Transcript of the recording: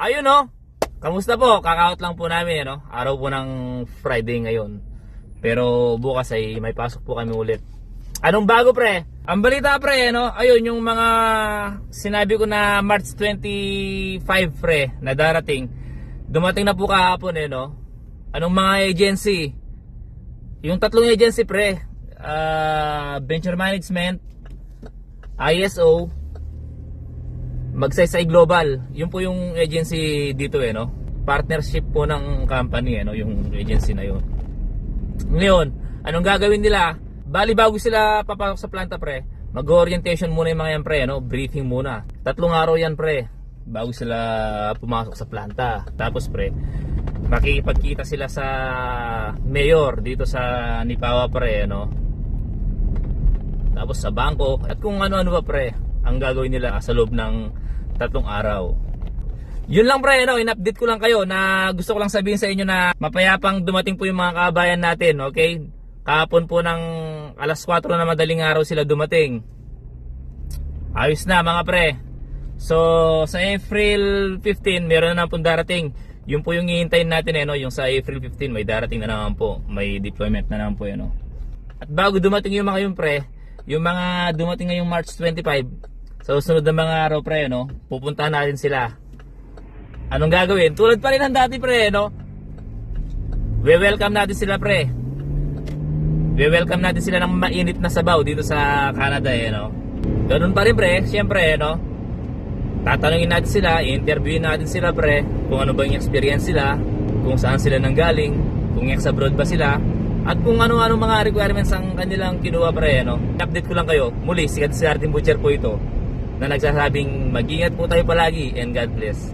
Ayun no. Kamusta po? Kakaot lang po namin, no? Araw po ng Friday ngayon. Pero bukas ay may pasok po kami ulit. Anong bago, pre? Ang balita, pre, no? Ayun, yung mga sinabi ko na March 25, pre, na darating. Dumating na po kahapon, no? Anong mga agency? Yung tatlong agency, pre. Venture Management, ISO, Magsaysay Global. Yun po yung agency dito, no? Partnership po ng company, no? Yung agency na yun. Ngayon, anong gagawin nila? Bali bago sila papasok sa planta, pre, mag-orientation muna yung mga yan, pre, no? Briefing muna. 3 araw yan, pre, bago sila pumasok sa planta. Tapos, pre, makikipagkita sila sa mayor dito sa Nipawa, pre, no? Tapos sa bangko at kung ano-ano pa, pre, ang gagawin nila sa loob ng 3 araw. Yun lang, pre, no? In-update ko lang kayo na gusto ko lang sabihin sa inyo na mapayapang dumating po yung mga kabayan natin, okay? Kahapon po ng alas 4 na madaling araw sila dumating. Ayos na, mga pre. So sa April 15 meron na pong darating. Yun po yung hihintayin natin, no? Yung sa April 15 may darating na naman po. May deployment na naman po, no? At bago dumating yung mga yun, pre, yung mga dumating ngayong March 25, sa susunod na mga araw, pre, no? Pupuntahan natin sila. Anong gagawin? Tulad pa rin ng dati, pre, no? We-welcome natin sila, pre. We-welcome natin sila ng mainit na sabaw dito sa Canada, no? Ganun pa rin, pre, siyempre, no? Tatanungin natin sila, i-interviewin natin sila, pre, kung ano ba yung experience sila, kung saan sila nanggaling, kung ex-abroad ba sila, at kung ano-ano mga requirements ang kanilang kinuha, pre, no? Update ko lang kayo. Muli, si Artin Butcher po ito, na nagsasabing mag-ingat po tayo palagi and God bless.